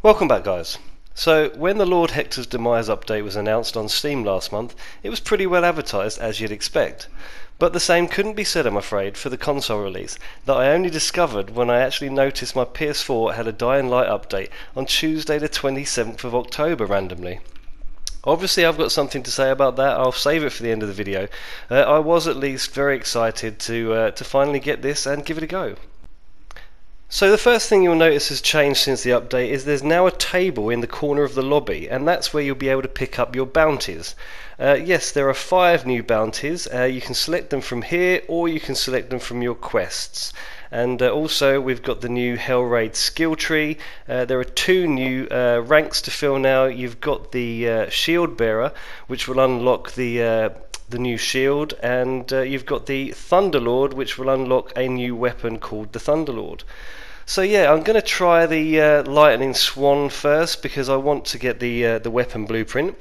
Welcome back, guys. So when the Lord Hectors Demise update was announced on Steam last month, it was pretty well advertised, as you'd expect. But the same couldn't be said, I'm afraid, for the console release, that I only discovered when I actually noticed my PS4 had a Dying Light update on Tuesday the 27th of October randomly. Obviously I've got something to say about that. I'll save it for the end of the video. I was at least very excited to finally get this and give it a go. So the first thing you'll notice has changed since the update is there's now a table in the corner of the lobby, and that's where you'll be able to pick up your bounties. Yes, there are 5 new bounties. You can select them from here, or you can select them from your quests. And also we've got the new Hellraid skill tree. There are 2 new ranks to fill now. You've got the shield bearer, which will unlock the new shield, and you've got the Thunderlord, which will unlock a new weapon called the Thunderlord. So yeah, I'm going to try the Lightning Swan first because I want to get the weapon blueprint.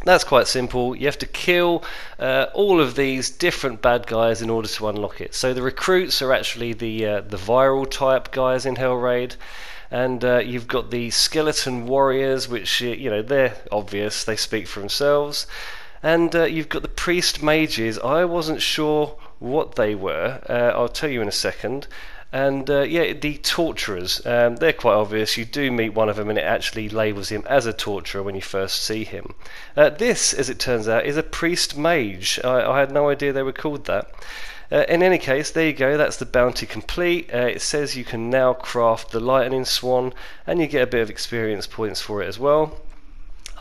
That's quite simple. You have to kill all of these different bad guys in order to unlock it. So the recruits are actually the viral type guys in Hellraid. And you've got the skeleton warriors, which, you know, they're obvious, they speak for themselves. And you've got the priest mages. I wasn't sure what they were. I'll tell you in a second. And yeah, the torturers. They're quite obvious. You do meet one of them, and it actually labels him as a torturer when you first see him. This, as it turns out, is a priest mage. I had no idea they were called that. In any case, there you go, that's the bounty complete. It says you can now craft the Lightning Swan, and you get a bit of experience points for it as well.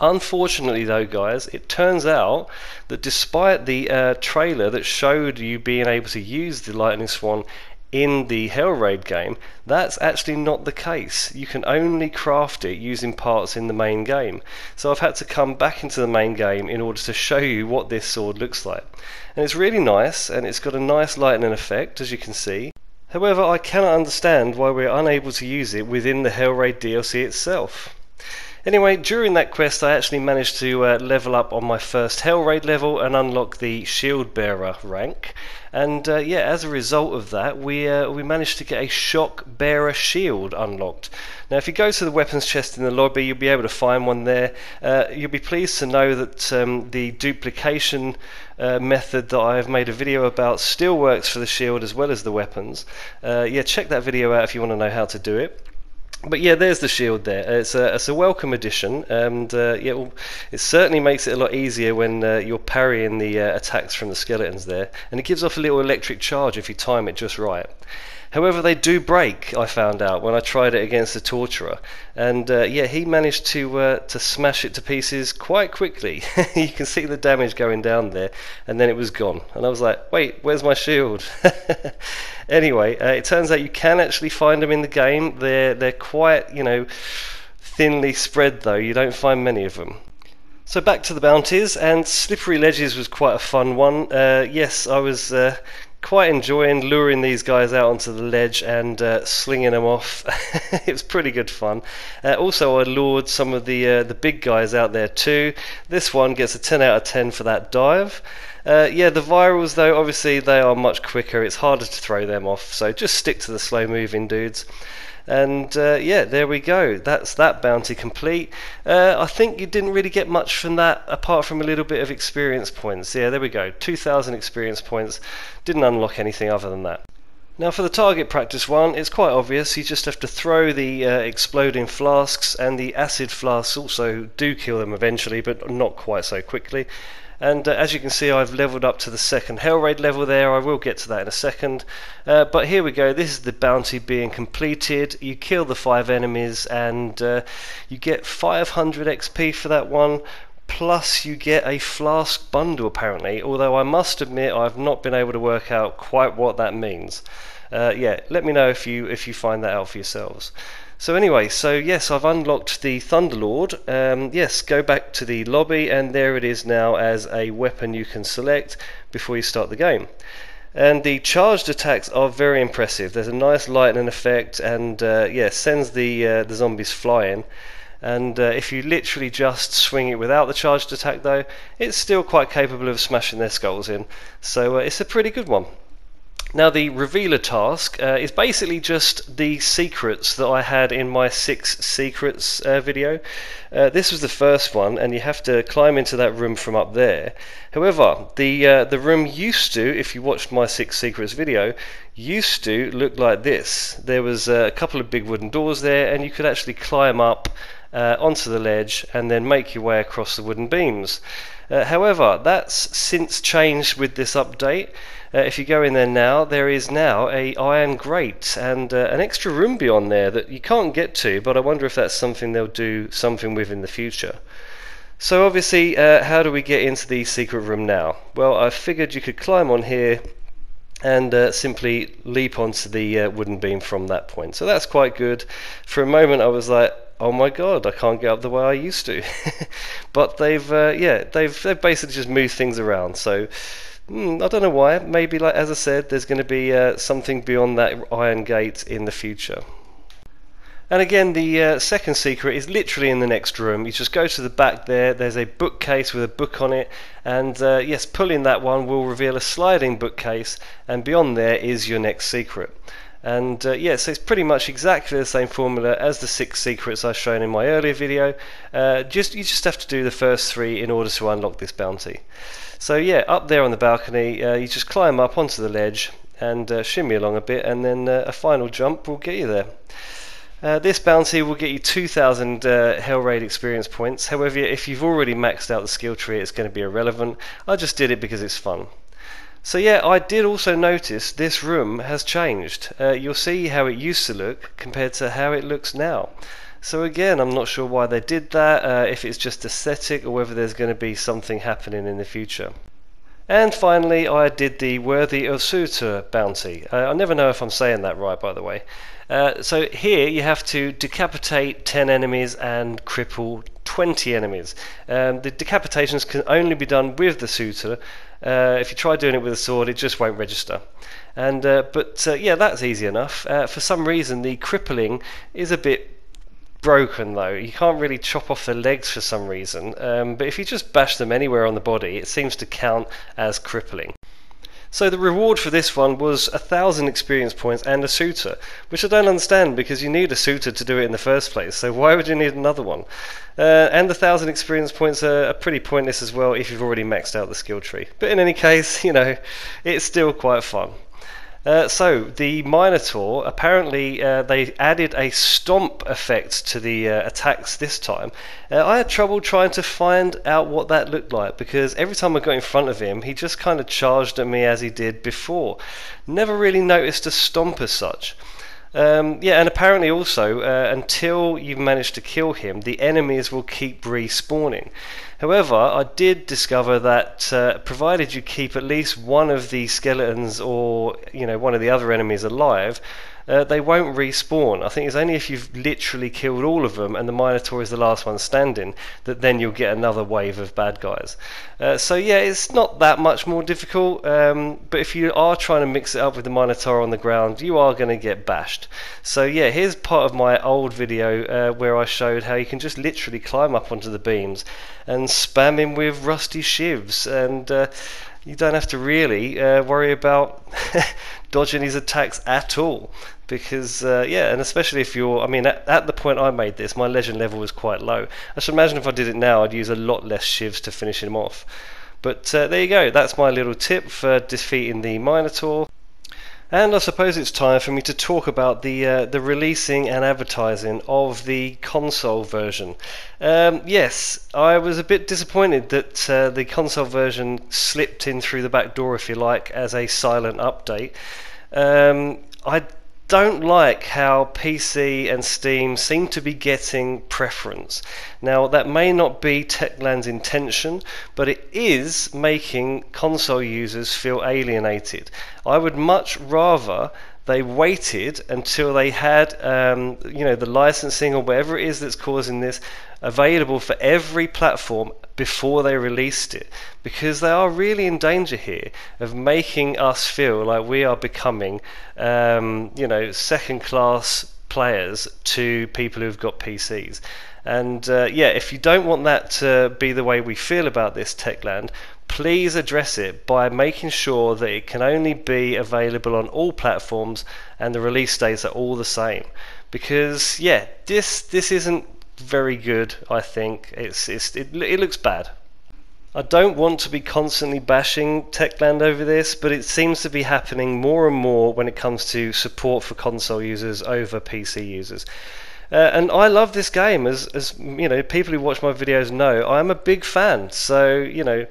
Unfortunately though, guys, it turns out that despite the trailer that showed you being able to use the Lightning Swan in the Hellraid game, that's actually not the case. You can only craft it using parts in the main game. So I've had to come back into the main game in order to show you what this sword looks like. And it's really nice, and it's got a nice lightning effect, as you can see. However, I cannot understand why we're unable to use it within the Hellraid DLC itself. Anyway, during that quest I actually managed to level up on my first Hellraid level and unlock the Shield Bearer rank. And yeah, as a result of that, we managed to get a Shock Bearer Shield unlocked. Now if you go to the weapons chest in the lobby, you'll be able to find one there. You'll be pleased to know that the duplication method that I have made a video about still works for the shield as well as the weapons. Yeah, check that video out if you want to know how to do it. But yeah, there's the shield there. It's a welcome addition, and yeah, it certainly makes it a lot easier when you're parrying the attacks from the skeletons there, and it gives off a little electric charge if you time it just right. However, they do break, I found out when I tried it against the torturer, and yeah, he managed to smash it to pieces quite quickly. You can see the damage going down there, and then it was gone. And I was like, wait, where's my shield? Anyway, it turns out you can actually find them in the game. They're quite, you know, thinly spread though. You don't find many of them. So back to the bounties, and Slippery Ledges was quite a fun one. Yes, I was quite enjoying luring these guys out onto the ledge and slinging them off. It was pretty good fun. Also, I lured some of the big guys out there too. This one gets a 10 out of 10 for that dive. Yeah, the virals though, obviously they are much quicker. It's harder to throw them off, so just stick to the slow moving dudes. And yeah, there we go, that's that bounty complete. I think you didn't really get much from that apart from a little bit of experience points. Yeah, there we go, 2,000 experience points. Didn't unlock anything other than that. Now for the target practice one, it's quite obvious. You just have to throw the exploding flasks, and the acid flasks also do kill them eventually, but not quite so quickly. And as you can see, I've leveled up to the second Hellraid level there. I will get to that in a second. But here we go. This is the bounty being completed. You kill the 5 enemies, and you get 500 XP for that one. Plus you get a flask bundle apparently. Although I must admit I've not been able to work out quite what that means. Yeah, let me know if you find that out for yourselves. So anyway, so yes, I've unlocked the Thunderlord. Yes, go back to the lobby, and there it is now as a weapon you can select before you start the game. And the charged attacks are very impressive. There's a nice lightning effect, and yeah, sends the zombies flying. And if you literally just swing it without the charged attack though, it's still quite capable of smashing their skulls in. So it's a pretty good one. Now the revealer task is basically just the secrets that I had in my 6 secrets video. This was the first one, and you have to climb into that room from up there. However, the room used to, if you watched my 6 secrets video, used to look like this. There was a couple of big wooden doors there, and you could actually climb up onto the ledge and then make your way across the wooden beams. However, that's since changed with this update. If you go in there now, there is now a iron grate and an extra room beyond there that you can't get to, but I wonder if that's something they'll do something with in the future. So obviously, how do we get into the secret room now? Well, I figured you could climb on here and simply leap onto the wooden beam from that point. So that's quite good. For a moment I was like, oh my god, I can't get up the way I used to. But they've basically just moved things around. So I don't know why. Maybe, like as I said, there's going to be something beyond that iron gate in the future. And again, the second secret is literally in the next room. You just go to the back there, there's a bookcase with a book on it, and yes, pulling that one will reveal a sliding bookcase, and beyond there is your next secret. And yeah, so it's pretty much exactly the same formula as the 6 secrets I've shown in my earlier video. You just have to do the first 3 in order to unlock this bounty. So yeah, up there on the balcony, you just climb up onto the ledge and shimmy along a bit, and then a final jump will get you there. This bounty will get you 2,000 Hellraid experience points. However, if you've already maxed out the skill tree, it's going to be irrelevant. I just did it because it's fun. So yeah, I did also notice this room has changed. You'll see how it used to look compared to how it looks now. So again, I'm not sure why they did that, if it's just aesthetic or whether there's going to be something happening in the future. And finally, I did the Worthy of Suitor bounty. I never know if I'm saying that right, by the way. So here you have to decapitate 10 enemies and cripple 20 enemies. The decapitations can only be done with the Suitor. If you try doing it with a sword, it just won't register. And but yeah, that's easy enough. For some reason, the crippling is a bit broken though. You can't really chop off the legs for some reason, but if you just bash them anywhere on the body, it seems to count as crippling. So the reward for this one was 1,000 experience points and a Suitor, which I don't understand because you need a Suitor to do it in the first place, so why would you need another one? And the 1,000 experience points are pretty pointless as well if you've already maxed out the skill tree. But in any case, you know, it's still quite fun. So the Minotaur, apparently they added a stomp effect to the attacks this time. I had trouble trying to find out what that looked like because every time I got in front of him he just kind of charged at me as he did before. Never really noticed a stomp as such. Yeah, and apparently also until you've managed to kill him, the enemies will keep respawning. However, I did discover that provided you keep at least one of the skeletons or one of the other enemies alive, they won't respawn. I think it's only if you've literally killed all of them and the Minotaur is the last one standing that then you'll get another wave of bad guys. So yeah, it's not that much more difficult, but if you are trying to mix it up with the Minotaur on the ground, you are going to get bashed. So yeah, here's part of my old video where I showed how you can just literally climb up onto the beams and spam him with rusty shivs, and you don't have to really worry about dodging his attacks at all, because yeah, and especially if you're, I mean, at the point I made this, my legend level was quite low. I should imagine if I did it now I'd use a lot less shivs to finish him off. But there you go, that's my little tip for defeating the Minotaur. And I suppose it's time for me to talk about the releasing and advertising of the console version. Yes, I was a bit disappointed that the console version slipped in through the back door, if you like, as a silent update. I don't like how PC and Steam seem to be getting preference. Now, that may not be Techland's intention, but it is making console users feel alienated. I would much rather they waited until they had the licensing or whatever it is that's causing this available for every platform before they released it, because they are really in danger here of making us feel like we are becoming second class players to people who've got PCs. And yeah, if you don't want that to be the way we feel about this, Techland, please address it by making sure that it can only be available on all platforms and the release dates are all the same. Because yeah, this isn't very good. I think it looks bad. I don't want to be constantly bashing Techland over this, but it seems to be happening more and more when it comes to support for console users over PC users. And I love this game, as you know, people who watch my videos know, I'm a big fan. So you know,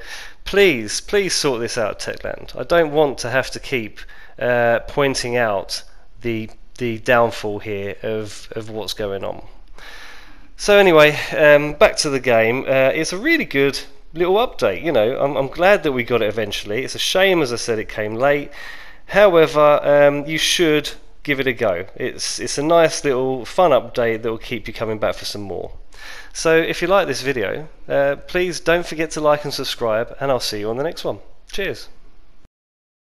please sort this out, Techland. I don't want to have to keep pointing out the downfall here of what's going on. So anyway, back to the game. It's a really good little update. You know, I'm glad that we got it eventually. It's a shame, as I said, it came late. However, you should give it a go. It's a nice little fun update that will keep you coming back for some more. So if you like this video, please don't forget to like and subscribe, and I'll see you on the next one. Cheers.